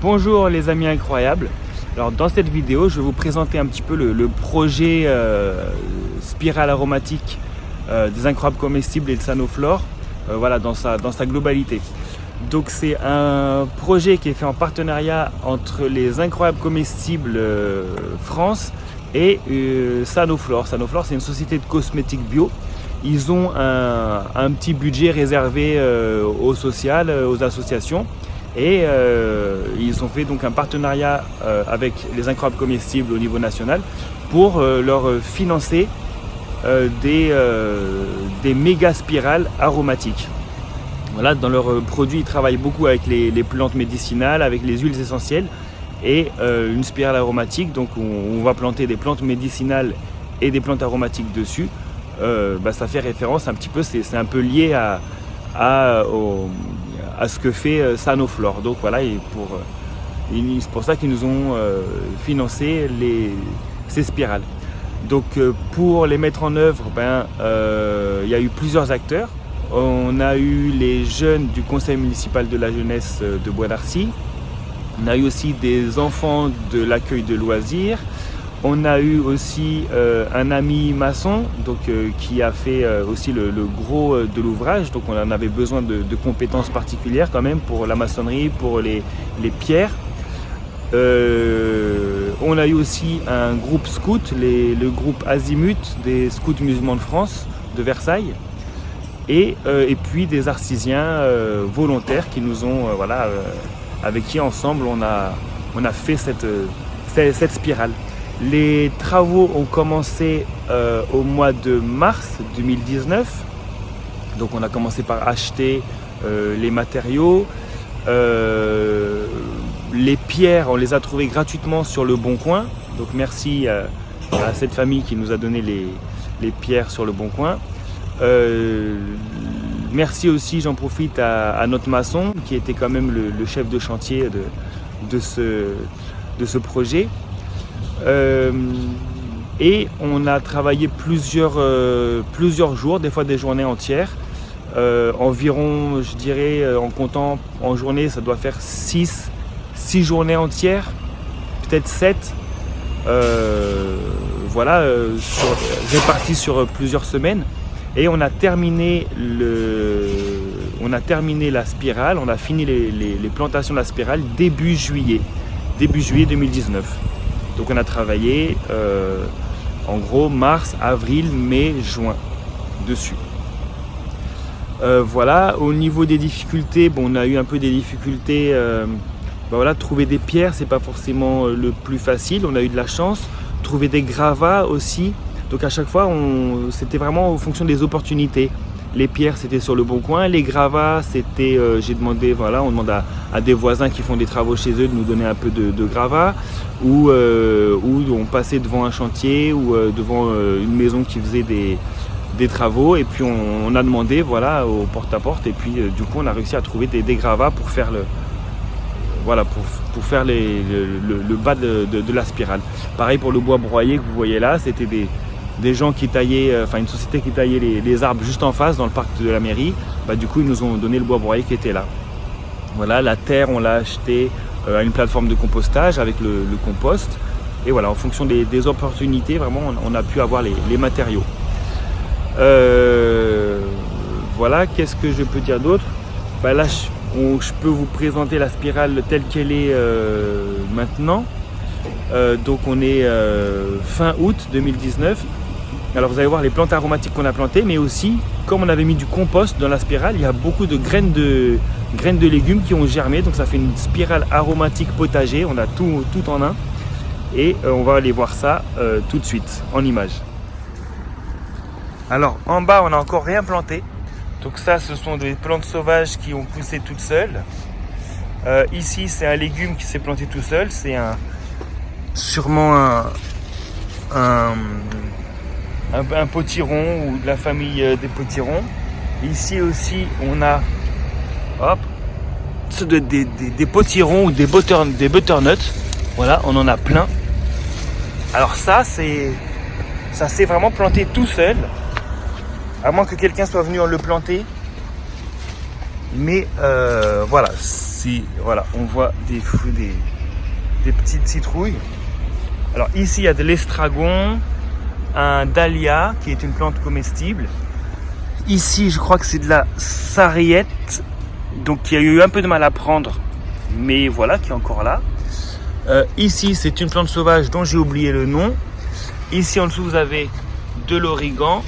Bonjour les amis incroyables. Alors dans cette vidéo, je vais vous présenter un petit peu le projet spirale aromatique des incroyables comestibles et de Sanoflore, voilà, dans sa globalité. Donc c'est un projet qui est fait en partenariat entre les incroyables comestibles France et Sanoflore. Sanoflore, c'est une société de cosmétiques bio. Ils ont un petit budget réservé au social, aux associations. Et ils ont fait donc un partenariat avec les incroyables comestibles au niveau national pour leur financer des méga spirales aromatiques. Voilà, dans leurs produits, ils travaillent beaucoup avec les plantes médicinales, avec les huiles essentielles et une spirale aromatique. Donc on va planter des plantes médicinales et des plantes aromatiques dessus. Ça fait référence un petit peu, c'est un peu lié à ce que fait Sanoflore. Donc voilà, c'est pour ça qu'ils nous ont financé ces spirales. Donc pour les mettre en œuvre, il y a eu plusieurs acteurs. On a eu les jeunes du conseil municipal de la jeunesse de Bois d'Arcy. On a eu aussi des enfants de l'accueil de loisirs. On a eu aussi un ami maçon qui a fait aussi le gros de l'ouvrage. Donc on en avait besoin de compétences particulières quand même pour la maçonnerie, pour les pierres. On a eu aussi un groupe scout, le groupe Azimut des scouts musulmans de France, de Versailles. Et puis des artisiens volontaires qui nous ont, avec qui ensemble on a fait cette spirale. Les travaux ont commencé au mois de mars 2019. Donc on a commencé par acheter les matériaux. Les pierres, on les a trouvées gratuitement sur le Bon Coin. Donc merci à cette famille qui nous a donné les pierres sur le Bon Coin. Merci aussi, j'en profite, à notre maçon qui était quand même le chef de chantier de ce projet. Et on a travaillé plusieurs jours, des fois des journées entières. Environ, je dirais, en comptant en journée, ça doit faire 6 journées entières, peut-être 7. Réparties sur plusieurs semaines. Et on a terminé la spirale, on a fini les plantations de la spirale début juillet 2019. Donc on a travaillé en gros mars, avril, mai, juin dessus. Au niveau des difficultés, on a eu un peu des difficultés. Trouver des pierres, c'est pas forcément le plus facile. On a eu de la chance. Trouver des gravats aussi. Donc à chaque fois, c'était vraiment en fonction des opportunités. Les pierres, c'était sur le Bon Coin. Les gravats, c'était, j'ai demandé, on demande à des voisins qui font des travaux chez eux de nous donner un peu de gravats. Ou on passait devant un chantier ou devant une maison qui faisait des travaux. Et puis on a demandé, au porte-à-porte. Et puis du coup, on a réussi à trouver des gravats pour faire pour faire le bas de la spirale. Pareil pour le bois broyé que vous voyez là, c'était des gens qui taillaient, une société qui taillait les arbres juste en face dans le parc de la mairie. Du coup, ils nous ont donné le bois broyé qui était là. Voilà, la terre, on l'a acheté à une plateforme de compostage avec le compost. Et voilà, en fonction des opportunités, vraiment, on a pu avoir les matériaux. Qu'est-ce que je peux dire d'autre ? Là, je peux vous présenter la spirale telle qu'elle est maintenant. Donc on est fin août 2019. Alors vous allez voir les plantes aromatiques qu'on a plantées, mais aussi comme on avait mis du compost dans la spirale, il y a beaucoup de graines de légumes qui ont germé. Donc ça fait une spirale aromatique potager. On a tout en un. Et on va aller voir ça tout de suite en image. Alors en bas, on n'a encore rien planté. Donc ça, ce sont des plantes sauvages qui ont poussé toutes seules. Ici, c'est un légume qui s'est planté tout seul. C'est sûrement un potiron ou de la famille des potirons. Ici aussi, on a des potirons ou des butternuts. Voilà, on en a plein. Alors ça s'est vraiment planté tout seul. À moins que quelqu'un soit venu le planter. Mais voilà, ici, voilà, on voit des fruits, des petites citrouilles. Alors ici, il y a de l'estragon, un dahlia qui est une plante comestible. Ici, je crois que c'est de la sarriette, donc qui a eu un peu de mal à prendre, mais voilà, qui est encore là. Ici, c'est une plante sauvage dont j'ai oublié le nom. Ici, en dessous, vous avez de l'origan.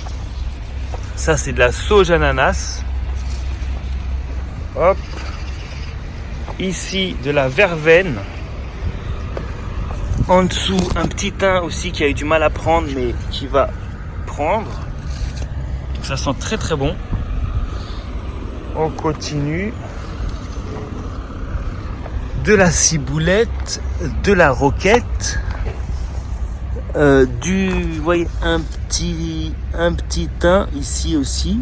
Ça, c'est de la sauge ananas. Hop. Ici, de la verveine. En dessous, un petit thym aussi qui a eu du mal à prendre, mais qui va prendre. Donc, ça sent très très bon. On continue. De la ciboulette, de la roquette, vous voyez, un petit thym ici aussi,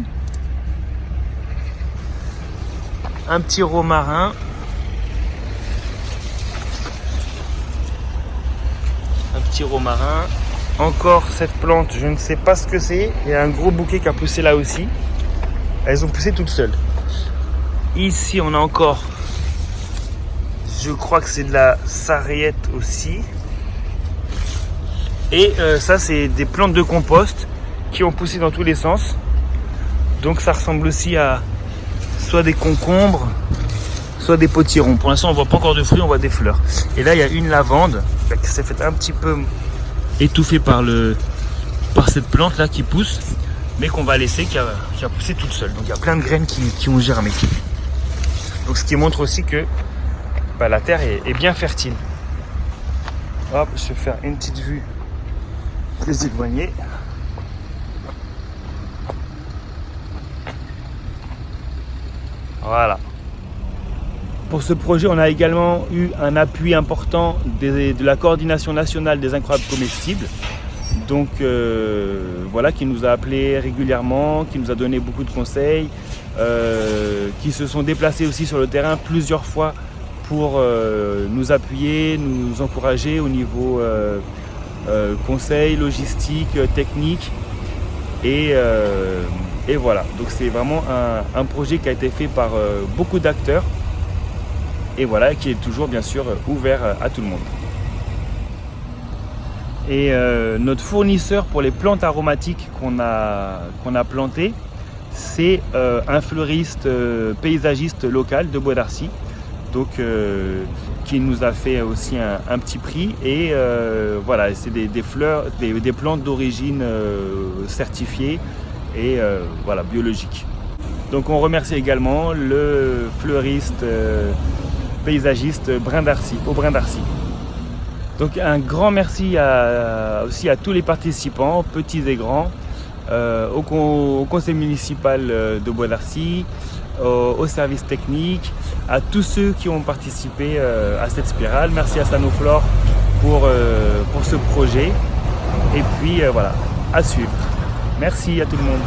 un petit romarin, encore cette plante, je ne sais pas ce que c'est, il y a un gros bouquet qui a poussé là aussi, elles ont poussé toutes seules. Ici on a encore, je crois que c'est de la sarriette aussi. Et ça, c'est des plantes de compost qui ont poussé dans tous les sens. Donc ça ressemble aussi à soit des concombres, soit des potirons. Pour l'instant, on ne voit pas encore de fruits, on voit des fleurs. Et là, il y a une lavande qui s'est fait un petit peu étouffée par cette plante là qui pousse, mais qu'on va laisser, qui a poussé toute seule. Donc il y a plein de graines qui ont germé. Donc ce qui montre aussi que la terre est bien fertile. Hop, je vais faire une petite vue plus éloignée. Voilà. Pour ce projet, on a également eu un appui important de la coordination nationale des incroyables comestibles. Donc voilà, qui nous a appelés régulièrement, qui nous a donné beaucoup de conseils, qui se sont déplacés aussi sur le terrain plusieurs fois pour nous appuyer, nous encourager au niveau conseil, logistique, technique. Et voilà, donc c'est vraiment un projet qui a été fait par beaucoup d'acteurs. Et voilà, qui est toujours bien sûr ouvert à tout le monde. Et notre fournisseur pour les plantes aromatiques qu'on a plantées, c'est un fleuriste paysagiste local de Bois d'Arcy, donc qui nous a fait aussi un petit prix. Et voilà, c'est des fleurs, des plantes d'origine certifiées et voilà, biologiques. Donc on remercie également le fleuriste paysagiste au Brin d'Arcy. Donc un grand merci aussi à tous les participants, petits et grands, au conseil municipal de Bois d'Arcy, au service technique, à tous ceux qui ont participé à cette spirale. Merci à Sanoflore pour ce projet. Et puis voilà, à suivre. Merci à tout le monde.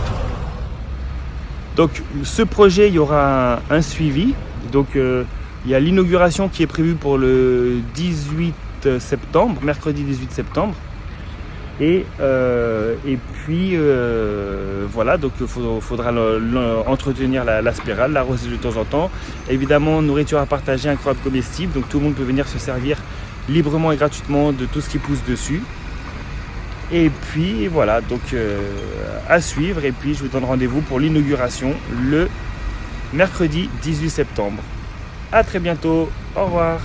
Donc ce projet, il y aura un suivi. Donc il y a l'inauguration qui est prévue pour le 18 septembre, mercredi 18 septembre. Et puis voilà, donc il faudra entretenir la spirale, l'arroser de temps en temps. Évidemment, nourriture à partager, incroyable comestible, donc tout le monde peut venir se servir librement et gratuitement de tout ce qui pousse dessus. Et puis voilà, donc à suivre. Et puis je vous donne rendez-vous pour l'inauguration le mercredi 18 septembre. À très bientôt, au revoir.